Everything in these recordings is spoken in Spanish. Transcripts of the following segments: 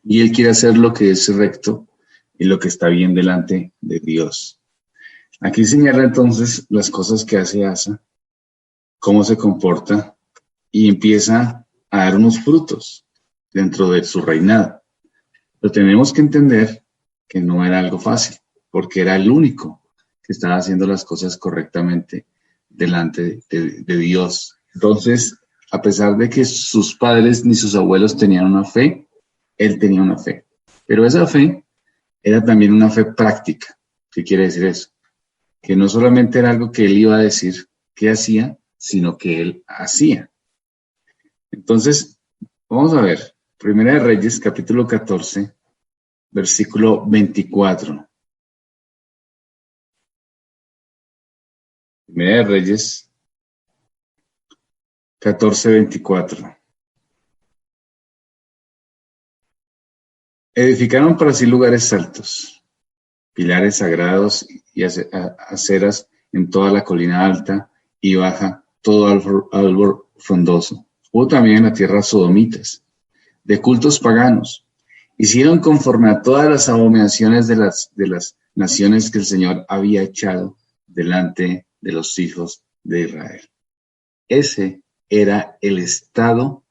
Y él quiere hacer lo que es recto y lo que está bien delante de Dios. Aquí señala entonces las cosas que hace Asa, cómo se comporta y empieza a dar unos frutos dentro de su reinado. Pero tenemos que entender que no era algo fácil, porque era el único que estaba haciendo las cosas correctamente delante de Dios. Entonces, a pesar de que sus padres ni sus abuelos tenían una fe, él tenía una fe. Pero esa fe era también una fe práctica. ¿Qué quiere decir eso? Que no solamente era algo que él iba a decir que hacía, sino que él hacía. Entonces, vamos a ver, Primera de Reyes, capítulo 14, versículo 24. Primera de Reyes, 14, 24. Edificaron para sí lugares altos, pilares sagrados y aceras en toda la colina alta y baja, todo árbol frondoso. Hubo también en la tierra sodomitas, de cultos paganos. Hicieron conforme a todas las abominaciones de las naciones que el Señor había echado delante de los hijos de Israel. Ese era el estado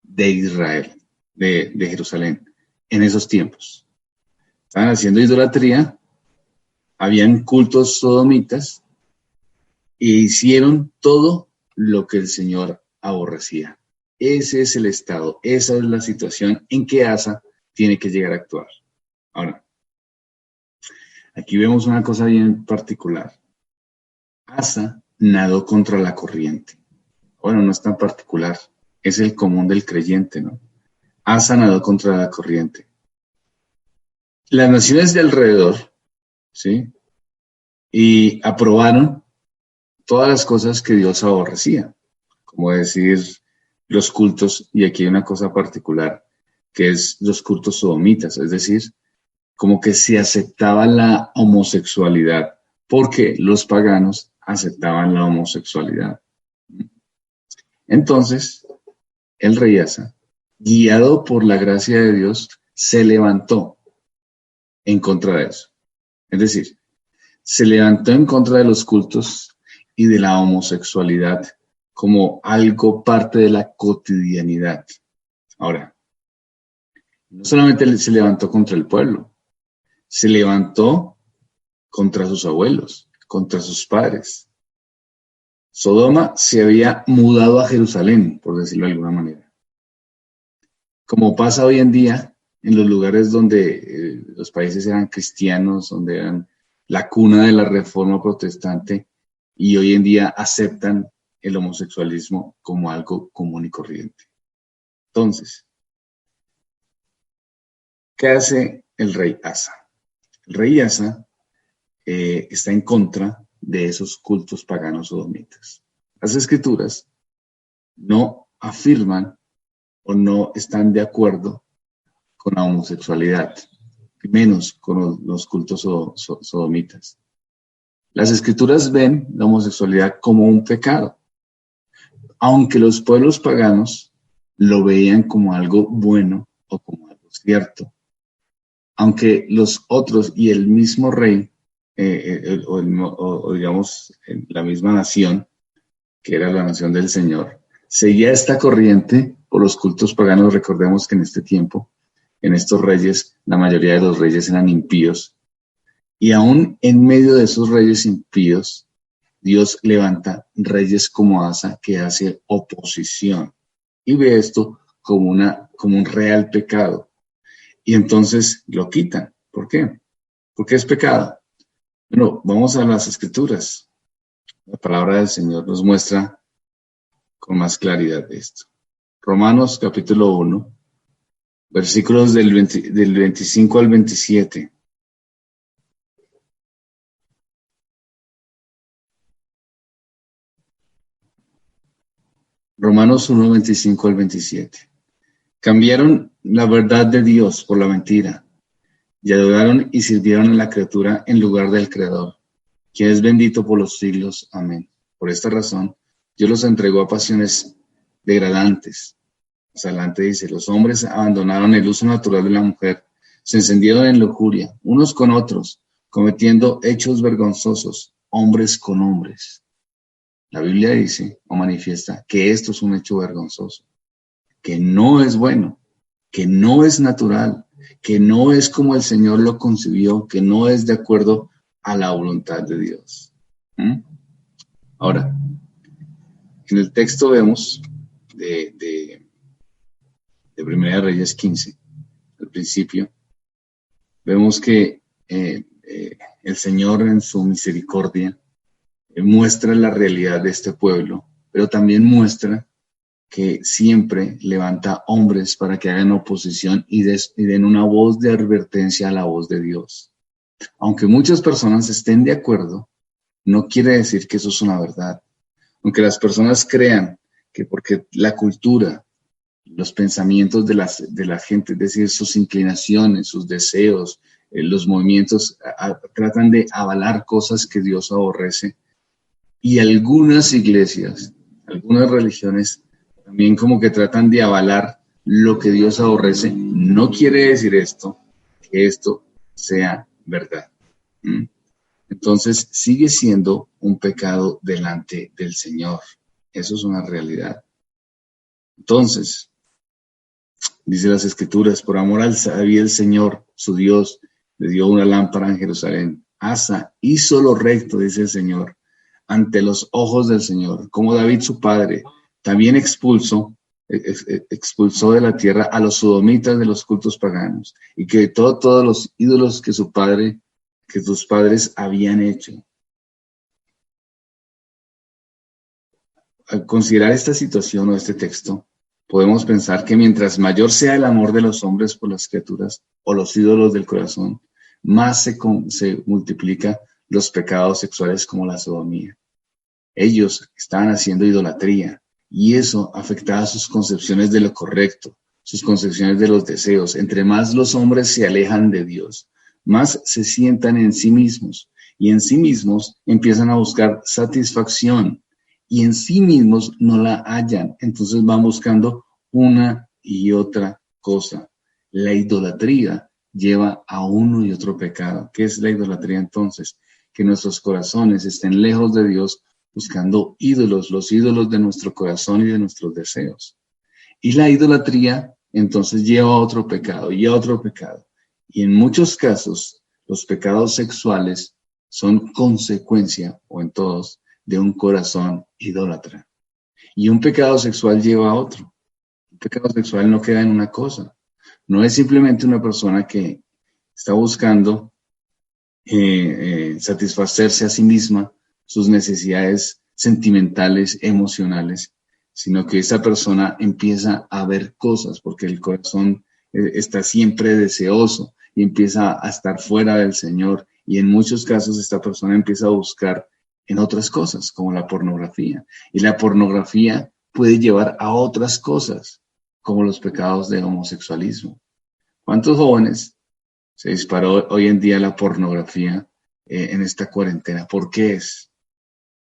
de Israel, de Jerusalén, en esos tiempos. Estaban haciendo idolatría, habían cultos sodomitas e hicieron todo lo que el Señor aborrecía. Ese es el estado, esa es la situación en que Asa tiene que llegar a actuar. Ahora, aquí vemos una cosa bien particular. Asa nadó contra la corriente. Bueno, no es tan particular, es el común del creyente, ¿no? Asa nadó contra la corriente. Las naciones de alrededor, ¿sí? Y aprobaron todas las cosas que Dios aborrecía, como decir los cultos, y aquí hay una cosa particular, que es los cultos sodomitas, es decir, como que se aceptaba la homosexualidad, porque los paganos aceptaban la homosexualidad. Entonces, el rey Asa, guiado por la gracia de Dios, se levantó en contra de eso. Es decir, se levantó en contra de los cultos y de la homosexualidad como algo parte de la cotidianidad. Ahora, no solamente se levantó contra el pueblo, se levantó contra sus abuelos, contra sus padres. Sodoma se había mudado a Jerusalén, por decirlo de alguna manera. Como pasa hoy en día en los lugares donde los países eran cristianos, donde eran la cuna de la reforma protestante, y hoy en día aceptan el homosexualismo como algo común y corriente. Entonces, ¿qué hace el rey Asa? El rey Asa está en contra de esos cultos paganos sodomitas. Las escrituras no afirman o no están de acuerdo con la homosexualidad, menos con los cultos sodomitas. Las escrituras ven la homosexualidad como un pecado, aunque los pueblos paganos lo veían como algo bueno o como algo cierto. Aunque los otros y el mismo rey, o digamos la misma nación, que era la nación del Señor, seguía esta corriente por los cultos paganos. Recordemos que en este tiempo, en estos reyes, la mayoría de los reyes eran impíos. Y aún en medio de esos reyes impíos, Dios levanta reyes como Asa que hace oposición y ve esto como un real pecado. Y entonces lo quitan. ¿Por qué? Porque es pecado. Bueno, vamos a las escrituras. La palabra del Señor nos muestra con más claridad de esto. Romanos capítulo 1, versículos del 25 al 27. Romanos 1, 25 al 27. Cambiaron la verdad de Dios por la mentira y adoraron y sirvieron a la criatura en lugar del Creador, quien es bendito por los siglos. Amén. Por esta razón, Dios los entregó a pasiones degradantes Más adelante dice, los hombres abandonaron el uso natural de la mujer, se encendieron en lujuria, unos con otros, cometiendo hechos vergonzosos, hombres con hombres. La Biblia dice o manifiesta que esto es un hecho vergonzoso, que no es bueno, que no es natural, que no es como el Señor lo concibió, que no es de acuerdo a la voluntad de Dios. Ahora, en el texto vemos de Primera de Reyes 15, al principio, vemos que el Señor en su misericordia muestra la realidad de este pueblo, pero también muestra que siempre levanta hombres para que hagan oposición y den una voz de advertencia a la voz de Dios. Aunque muchas personas estén de acuerdo, no quiere decir que eso es una verdad. Aunque las personas crean que porque la cultura, los pensamientos de la gente, es decir, sus inclinaciones, sus deseos, los movimientos, tratan de avalar cosas que Dios aborrece. Y algunas iglesias, algunas religiones, también como que tratan de avalar lo que Dios aborrece. No quiere decir esto, que esto sea verdad. Entonces sigue siendo un pecado delante del Señor. Eso es una realidad. Entonces, dice las Escrituras, por amor al sabio el Señor, su Dios, le dio una lámpara en Jerusalén. Asa hizo lo recto, dice el Señor, ante los ojos del Señor, como David su padre, también expulsó de la tierra a los sodomitas de los cultos paganos, y que todos los ídolos que sus padres habían hecho. Al considerar esta situación o este texto, podemos pensar que mientras mayor sea el amor de los hombres por las criaturas o los ídolos del corazón, más se multiplica los pecados sexuales como la sodomía. Ellos estaban haciendo idolatría y eso afectaba sus concepciones de lo correcto, sus concepciones de los deseos. Entre más los hombres se alejan de Dios, más se sientan en sí mismos y en sí mismos empiezan a buscar satisfacción y en sí mismos no la hallan. Entonces van buscando una y otra cosa. La idolatría lleva a uno y otro pecado. ¿Qué es la idolatría entonces? Que nuestros corazones estén lejos de Dios, buscando ídolos, los ídolos de nuestro corazón y de nuestros deseos. Y la idolatría entonces lleva a otro pecado y a otro pecado. Y en muchos casos, los pecados sexuales son consecuencia, o en todos, de un corazón idólatra. Y un pecado sexual lleva a otro. Un pecado sexual no queda en una cosa. No es simplemente una persona que está buscando satisfacerse a sí misma, sus necesidades sentimentales, emocionales, sino que esa persona empieza a ver cosas porque el corazón está siempre deseoso y empieza a estar fuera del Señor. Y en muchos casos esta persona empieza a buscar en otras cosas, como la pornografía. Y la pornografía puede llevar a otras cosas, como los pecados de homosexualismo. ¿Cuántos jóvenes se disparó hoy en día la pornografía en esta cuarentena? ¿Por qué es?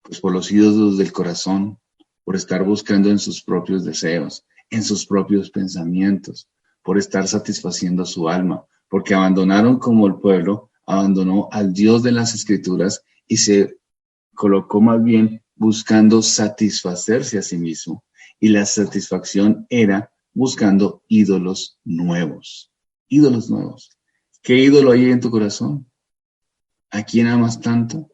Pues por los ídolos del corazón, por estar buscando en sus propios deseos, en sus propios pensamientos, por estar satisfaciendo su alma, porque abandonaron como el pueblo, abandonó al Dios de las Escrituras y se colocó más bien buscando satisfacerse a sí mismo. Y la satisfacción era buscando ídolos nuevos. Ídolos nuevos. ¿Qué ídolo hay en tu corazón? ¿A quién amas tanto?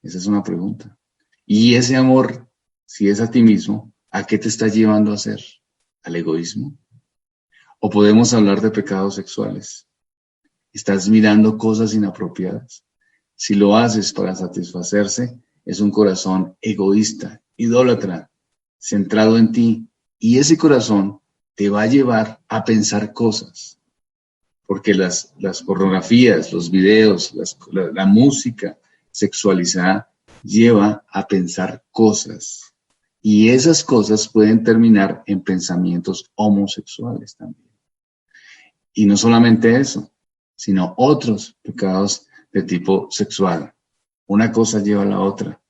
Esa es una pregunta. Y ese amor, si es a ti mismo, ¿a qué te está llevando a hacer? ¿Al egoísmo? ¿O podemos hablar de pecados sexuales? ¿Estás mirando cosas inapropiadas? Si lo haces para satisfacerse, es un corazón egoísta, idólatra, centrado en ti. Y ese corazón te va a llevar a pensar cosas. Porque las pornografías, los videos, la música sexualizada lleva a pensar cosas. Y esas cosas pueden terminar en pensamientos homosexuales también. Y no solamente eso, sino otros pecados de tipo sexual. Una cosa lleva a la otra.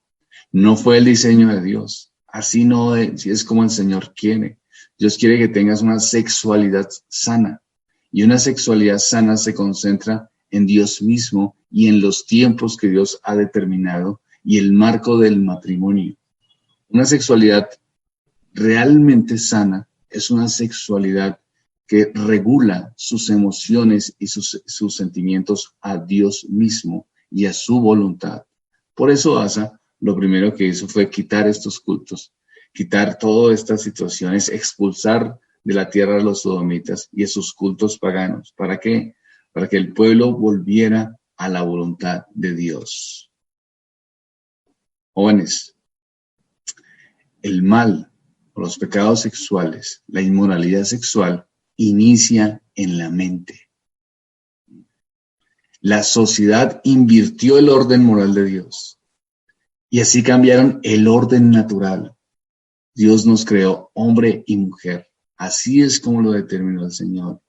No fue el diseño de Dios. Así no es, si es como el Señor quiere. Dios quiere que tengas una sexualidad sana. Y una sexualidad sana se concentra en Dios mismo y en los tiempos que Dios ha determinado y el marco del matrimonio. Una sexualidad realmente sana es una sexualidad que regula sus emociones y sus sentimientos a Dios mismo y a su voluntad. Por eso Asa lo primero que hizo fue quitar estos cultos, quitar todas estas situaciones, expulsar de la tierra a los sodomitas y a sus cultos paganos. ¿Para qué? Para que el pueblo volviera a la voluntad de Dios. Jóvenes, el mal o los pecados sexuales, la inmoralidad sexual, inicia en la mente. La sociedad invirtió el orden moral de Dios y así cambiaron el orden natural. Dios nos creó hombre y mujer. Así es como lo determinó el Señor.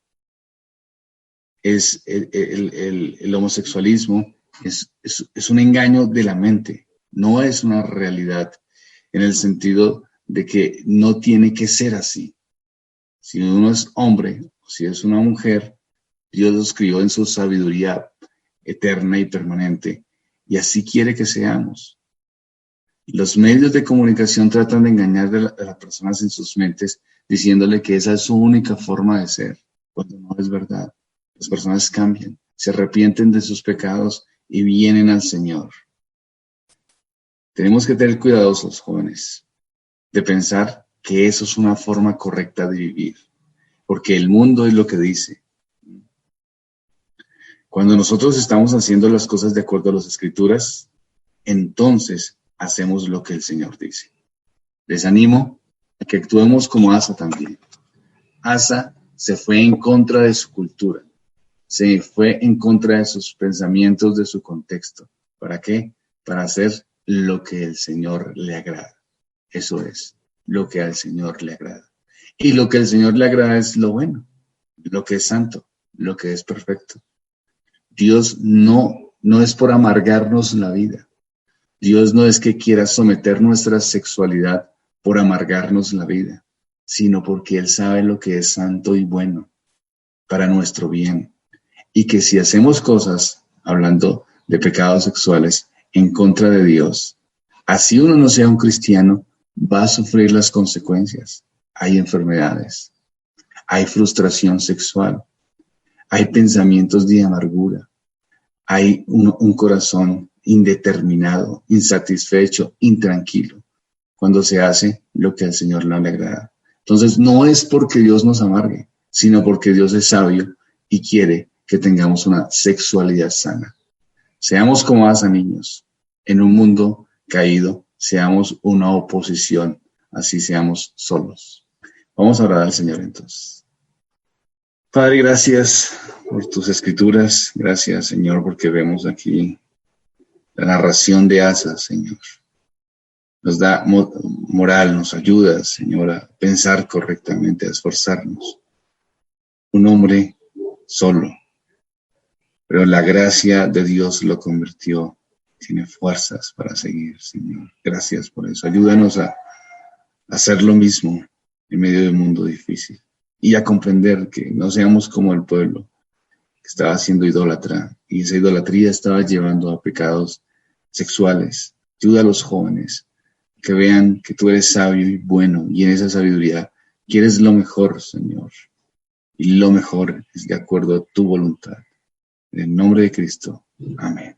El homosexualismo es un engaño de la mente, no es una realidad en el sentido de que no tiene que ser así. Si uno es hombre o si es una mujer, Dios los crió en su sabiduría eterna y permanente y así quiere que seamos. Los medios de comunicación tratan de engañar a las personas en sus mentes diciéndole que esa es su única forma de ser, cuando no es verdad. Las personas cambian, se arrepienten de sus pecados y vienen al Señor. Tenemos que tener cuidadosos, jóvenes, de pensar que eso es una forma correcta de vivir, porque el mundo es lo que dice. Cuando nosotros estamos haciendo las cosas de acuerdo a las Escrituras, entonces hacemos lo que el Señor dice. Les animo a que actuemos como Asa también. Asa se fue en contra de su cultura, se fue en contra de sus pensamientos, de su contexto. ¿Para qué? Para hacer lo que el Señor le agrada. Eso es lo que al Señor le agrada. Y lo que al Señor le agrada es lo bueno, lo que es santo, lo que es perfecto. Dios no es por amargarnos la vida. Dios no es que quiera someter nuestra sexualidad por amargarnos la vida, sino porque Él sabe lo que es santo y bueno para nuestro bien. Y que si hacemos cosas, hablando de pecados sexuales, en contra de Dios, así uno no sea un cristiano, va a sufrir las consecuencias. Hay enfermedades, hay frustración sexual, hay pensamientos de amargura, hay un corazón indeterminado, insatisfecho, intranquilo, cuando se hace lo que al Señor no le agrada. Entonces no es porque Dios nos amargue, sino porque Dios es sabio y quiere que tengamos una sexualidad sana. Seamos como Asa, niños, en un mundo caído, seamos una oposición, así seamos solos. Vamos a orar al Señor entonces. Padre, gracias por tus escrituras, gracias Señor porque vemos aquí la narración de Asa, Señor. Nos da moral, nos ayuda, Señor, a pensar correctamente, a esforzarnos. Un hombre solo, pero la gracia de Dios lo convirtió, tiene fuerzas para seguir, Señor. Gracias por eso. Ayúdanos a hacer lo mismo en medio de un mundo difícil y a comprender que no seamos como el pueblo que estaba siendo idólatra y esa idolatría estaba llevando a pecados sexuales. Ayuda a los jóvenes que vean que tú eres sabio y bueno y en esa sabiduría quieres lo mejor, Señor. Y lo mejor es de acuerdo a tu voluntad. En el nombre de Cristo. Amén.